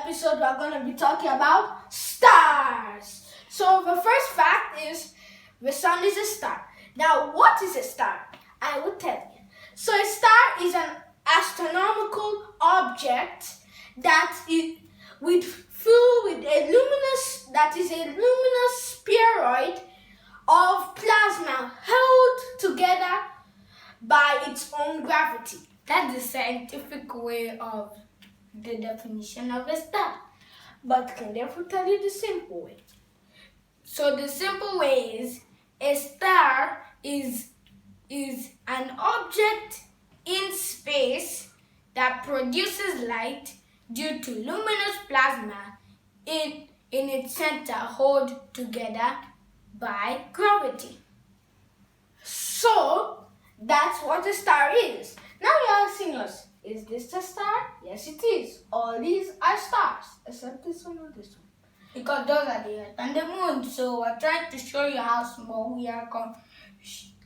episode, we're going to be talking about stars. So the first fact is the sun is a star. Now, what is a star? I will tell you. So a star is an astronomical object that is filled with a luminous spheroid of plasma held together by its own gravity. That's the scientific way of the definition of a star. But can therefore tell you the simple way. So the simple way is a star is an object in space that produces light due to luminous plasma in its center held together by gravity. So that's what a star is. Now you're asking us, is this a star? Yes, it is. All these are stars, except this one or this one. Because those are the Earth and the Moon. So we're trying to show you how small we are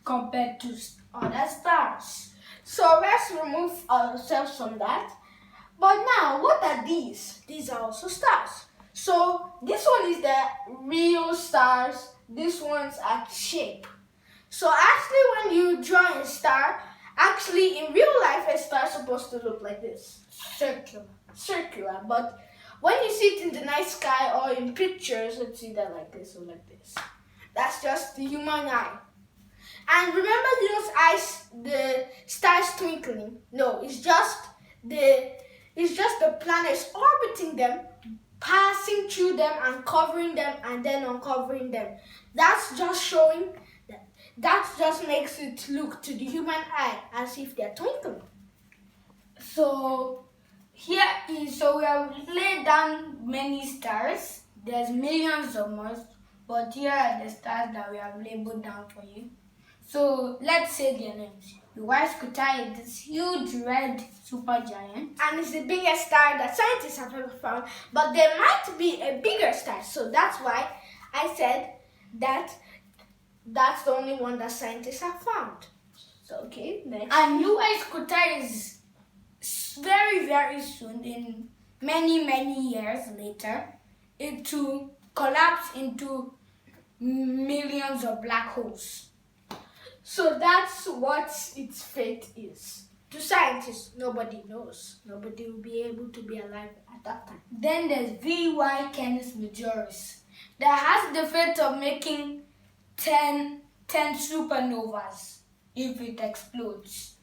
compared to other stars. So let's remove ourselves from that. But now, what are these? These are also stars. So this one is the real stars. This one's are shape. So actually, when you draw a star, actually in real life, a star is supposed to look like this. Circular. But when you see it in the night sky or in pictures, it's either like this or like this. That's just the human eye. And remember those eyes, the stars twinkling? No, it's just the planets orbiting them, passing through them and covering them and then uncovering them. That's just showing that just makes it look to the human eye as if they're twinkling. So we have laid down many stars. There's millions of more, but here are the stars that we have labeled down for you. So let's say their names. The White Scuti is this huge red supergiant, and it's the biggest star that scientists have ever found. But there might be a bigger star, so that's why I said that that's the only one that scientists have found. So okay, next. And White Scuti is very, very soon, in many years later, it will collapse into millions of black holes. So that's what its fate is. To scientists, nobody knows. Nobody will be able to be alive at that time. Then there's VY Canis Majoris that has the fate of making 10 supernovas if it explodes.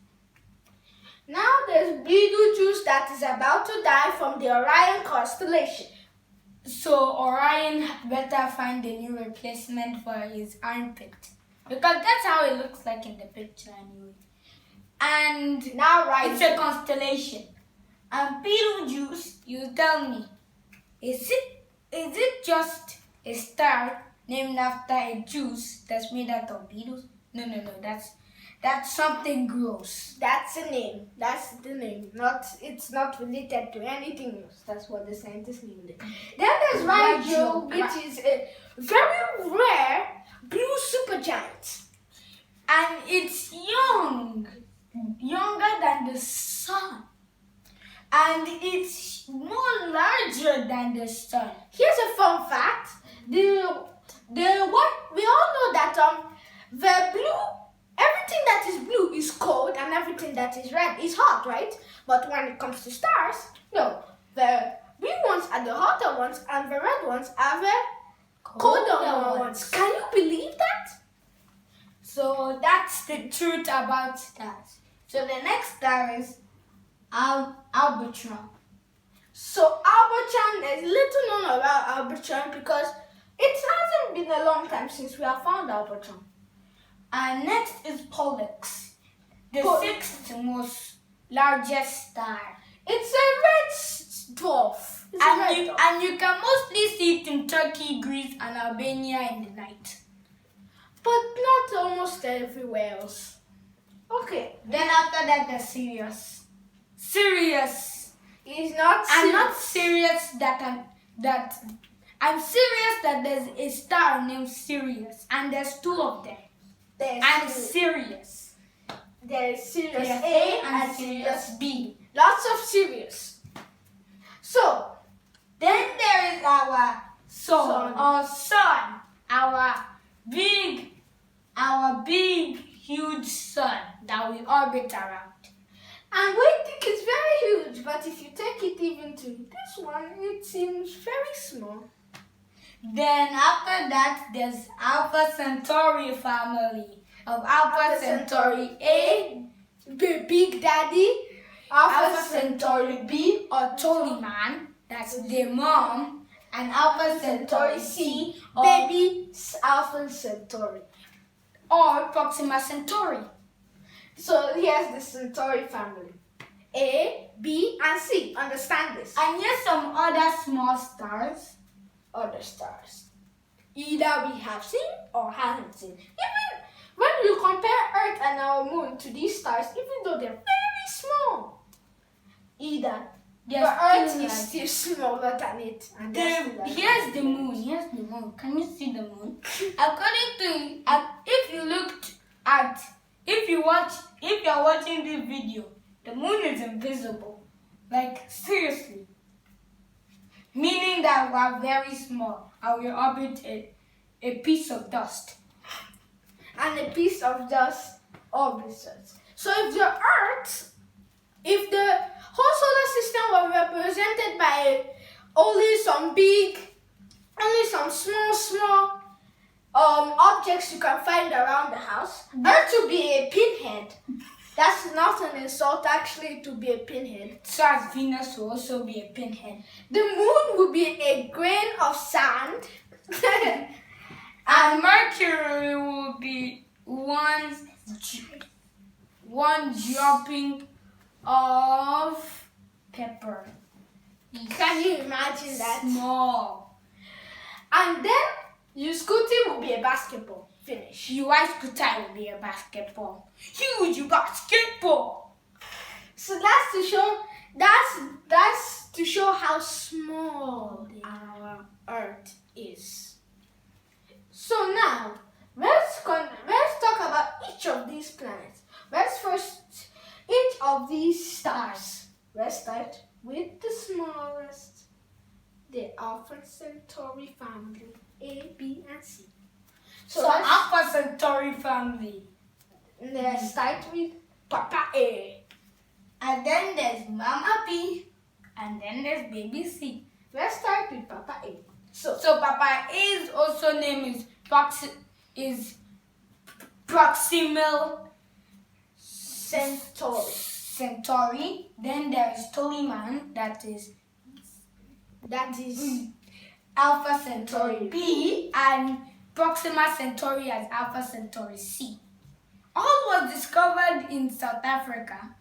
Now there's Betelgeuse that is about to die from the Orion constellation. So Orion better find a new replacement for his armpit. Because that's how it looks like in the picture anyway. And now it's a constellation. And Betelgeuse, you tell me, is it just a star named after a juice that's made out of beetles? No, that's something gross. That's the name. That's the name. It's not related to anything else. That's what the scientists named it. Then there's Rigel, which is a very rare blue supergiant. And it's younger than the sun. And it's more larger than the sun. Here's a fun fact. We all know that everything that is blue is cold and everything that is red is hot, right? But when it comes to stars, no. The blue ones are the hotter ones and the red ones are the colder ones. Can you believe that? So that's the truth about stars. So the next star is Albatron. So Albatron, there's little known about Albatron because it hasn't been a long time since we have found Albatron. And next is Pollux, the sixth most largest star. It's a red dwarf. And you can mostly see it in Turkey, Greece, and Albania in the night. But not almost everywhere else. Okay. Then after that, there's Sirius. Sirius is not. I'm not serious I'm serious that there's a star named Sirius, and there's two of them. Sirius. There's Sirius A and Sirius B. Lots of Sirius. So, Then there is our sun. Our big, huge sun that we orbit around. And we think it's very huge, but if you take it even to this one, it seems very small. Then after that, there's Alpha Centauri family of Alpha Centauri A, the Big Daddy, Alpha Centauri B, or Toliman, that's the mom, and Alpha Centauri C, baby Alpha Centauri, or Proxima Centauri. So here's the Centauri family. A, B, and C. Understand this. And here's some other small stars. Other stars. Either we have seen or haven't seen. Even when you compare Earth and our moon to these stars, even though they're very small, either the Earth is still smaller than it. And here's the moon. Here's the moon. Can you see the moon? According to, if you're watching this video, the moon is invisible. Like, seriously. Meaning that we are very small and we orbit a piece of dust. And a piece of dust orbits us. So if the whole solar system were represented by only some small objects you can find around the house, Earth would be a pinhead. That's not an insult, actually, to be a pinhead. So as Venus will also be a pinhead. The moon will be a grain of sand. And Mercury will be one dropping of pepper. Can you imagine that? Small. And then your scooty will be a basketball. Finish. Your white scooter will be a basketball. Huge basketball. So that's to show how small our Earth is. So now let's talk about each of these planets. Let's first each of these stars. Let's start with the smallest, the Alpha Centauri family, A, B, and C. So Alpha Centauri family. Let's start with Papa A. And then there's Mama B. And then there's Baby C. Let's start with Papa A. So Papa A's also name is Proximal Centauri. Then there is Toliman, that is Alpha Centauri B, and Proxima Centauri as Alpha Centauri C. All was discovered in South Africa.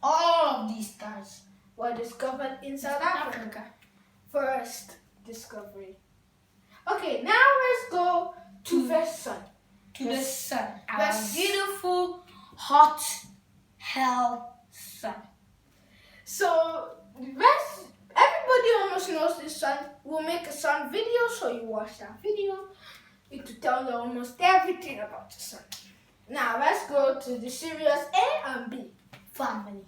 All of these stars were discovered in South Africa. First discovery. Okay, now let's go to the sun. The sun. Our beautiful, hot, hell sun. So, everybody almost knows this sun. We'll make a sun video, so you watch that video. It will tell you almost everything about the sun. Now, let's go to the Sirius A and B family.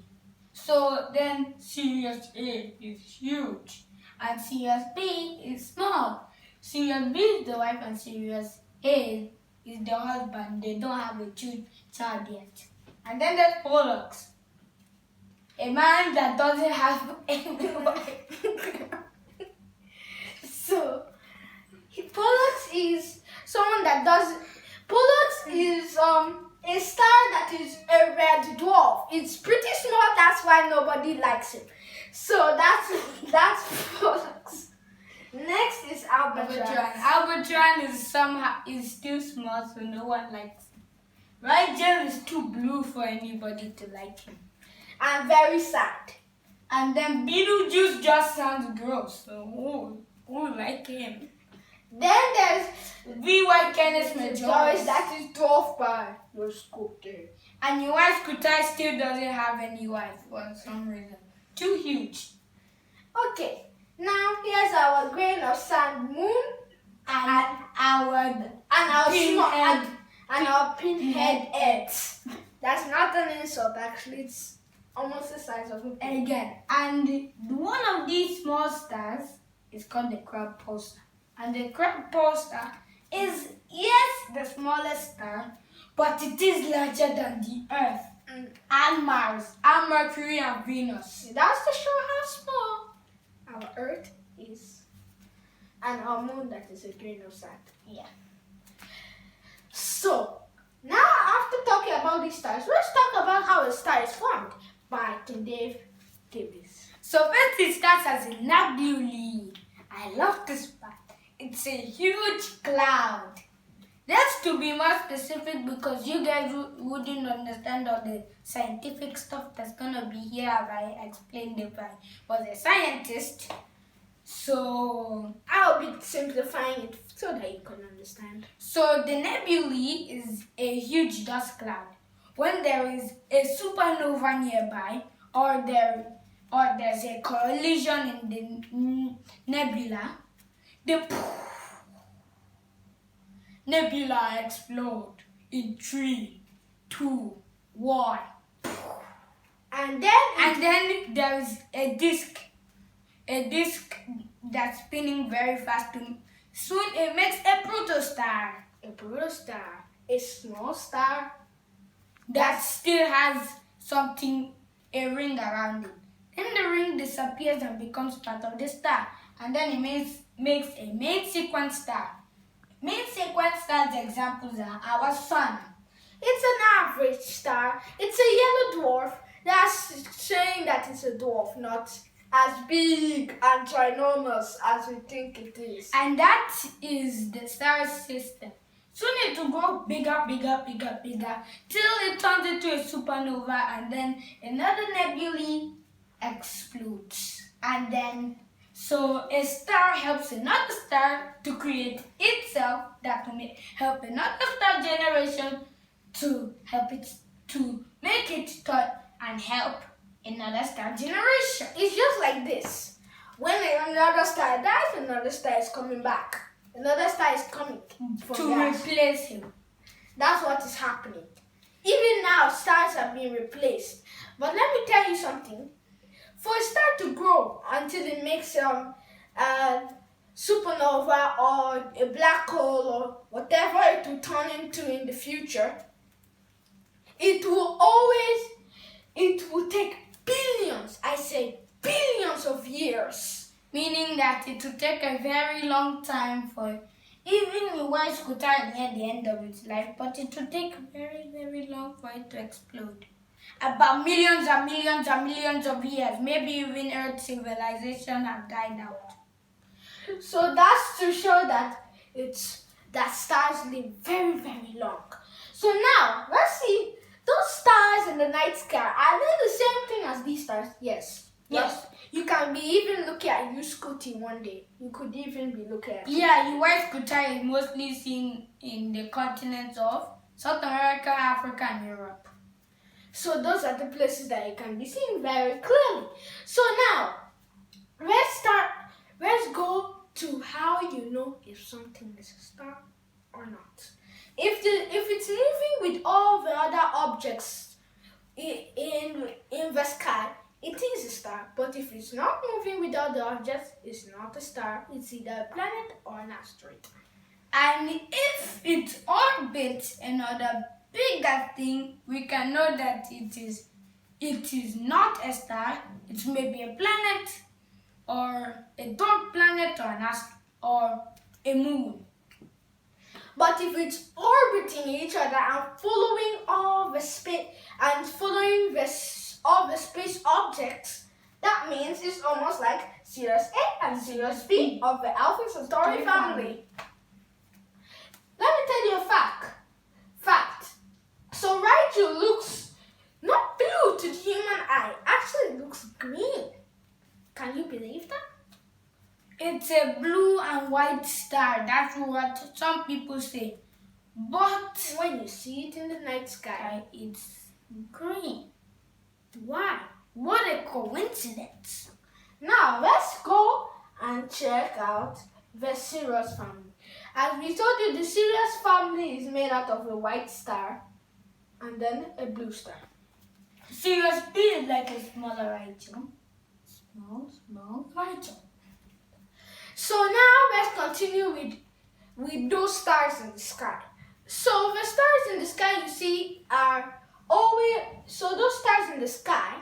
So then Sirius A is huge and Sirius B is small. Sirius B is the wife and Sirius A is the husband. They don't have a child yet. And then there's Pollux, a man that doesn't have any wife. So Pollux is someone that does. Pollux is a star that is a red dwarf. It's pretty small, that's why nobody likes it. So that's Pollux. Next is Albatron. Albatron is still small, so no one likes him. Rigel is too blue for anybody to like him. And very sad. And then Beetlejuice just sounds gross, so who like him? Then there's VY Canis Majoris, that is dwarfed by your scooter. And your white scooter still doesn't have any wife for some reason. Too huge. Okay, now here's our grain of sand moon and our pinhead Earth. That's not an insult, actually. It's almost the size of a pea. Again, and one of these small stars is called the crab pulsar. And the crab pulsar is, yes, the smallest star, but it is larger than the Earth and Mars and Mercury and Venus. That's to show how small our Earth is. And our moon, that is a grain of sand. Yeah. So, now after talking about these stars, let's talk about how a star is formed by King Dave Davis. So first it starts as a nebulae. I love this part. It's a huge cloud. That's to be more specific because you guys wouldn't understand all the scientific stuff that's gonna be here if I explained if I was a scientist. So I'll be simplifying it so that you can understand. So the nebulae is a huge dust cloud. When there is a supernova nearby, or there's a collision in the nebula, the nebula explode in 3, 2, 1. And then there is a disk that's spinning very fast. Soon it makes a protostar. A protostar, a small star that still has something, a ring around it. Then the ring disappears and becomes part of the star. And then it makes a main sequence star. Main sequence stars examples are our sun. It's an average star. It's a yellow dwarf. That's saying that it's a dwarf, not as big and ginormous as we think it is. And that is the star system. Soon it will grow bigger, till it turns into a supernova, and then another nebulae explodes. And then, so a star helps another star to create itself, that will help another star generation to help it, to make it turn and help another star generation. It's just like this. When another star dies, another star is coming back. Another star is coming to replace him. That's what is happening. Even now, stars are being replaced. But let me tell you something. For a star to grow until it makes a supernova or a black hole or whatever it will turn into in the future, it will take billions, I say billions of years. Meaning that it will take a very long time for even a white scooter near the end of its life, but it will take very, very long for it to explode. About millions and millions and millions of years, maybe even Earth civilization have died out. So that's to show that stars live very, very long. So now, let's see, those stars in the night sky, are they the same thing as these stars? Yes. Yes. You can be even looking at you scooting one day. You could even be looking at your white scooter is mostly seen in the continents of South America, Africa, and Europe. So those are the places that you can be seen very clearly. So now, let's go to how you know if something is a star or not. If it's moving with all the other objects in the sky, it is a star. But if it's not moving with other objects, it's not a star. It's either a planet or an asteroid. And if it orbits another bigger thing, we can know that it is not a star. It may be a planet or a dwarf planet or a moon. But if it's orbiting each other and following all the space all the space objects, that means it's almost like Sirius A and Sirius B of the Alpha Centauri family. Let me tell you a fact. So Rigel looks not blue to the human eye. Actually, it looks green. Can you believe that? It's a blue and white star. That's what some people say. But when you see it in the night sky, it's green. Why? What a coincidence. Now, let's go and check out the Sirius family. As we told you, the Sirius family is made out of a white star and then a blue star. Sirius B is like a smaller Rigel. Small Rigel. So now let's continue with those stars in the sky. So the stars in the sky you see are always, so those stars in the sky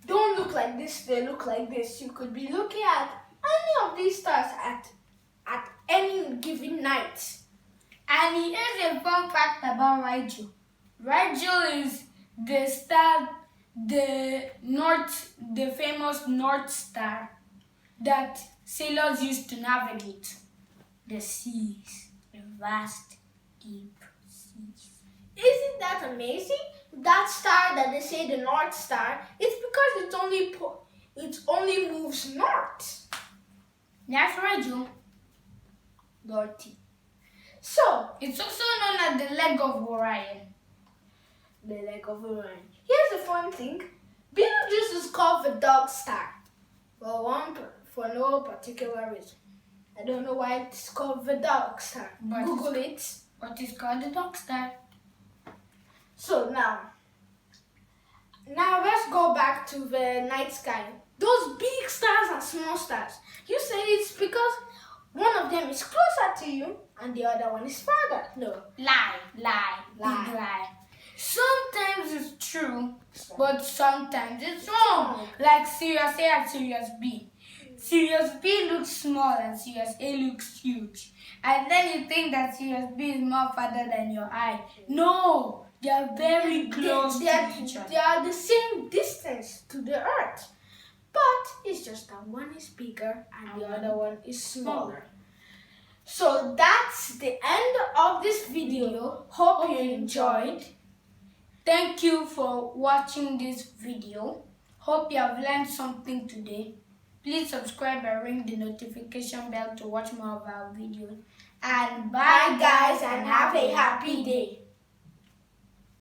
don't look like this, they look like this. You could be looking at any of these stars at any given night. And here's a fun fact about Rigel. Rigel is the star, the famous North Star that sailors used to navigate the seas, the vast, deep seas. Isn't that amazing? That star that they say the North Star, it's because it only moves north. That's Rigel. Naughty. So, it's also known as the leg of Orion. The leg of Orion. Here's the fun thing. Betelgeuse is called the dog star. For no particular reason. I don't know why it's called the dog star. But Google it. But it's called the dog star. So now let's go back to the night sky. Those big stars and small stars. You say it's because one of them is closer to you and the other one is farther. No. Lie. Big lie. Sometimes it's true, but sometimes it's wrong. Like Sirius A and Sirius B. Sirius B looks small and Sirius A looks huge. And then you think that Sirius B is more farther than your eye. No, they are very close to each other. They are the same distance to the Earth. But it's just that one is bigger and the other one is smaller. So that's the end of this video. Hope you enjoyed. Thank you for watching this video. Hope you have learned something today. Please subscribe and ring the notification bell to watch more of our videos. And bye guys, and have a happy day.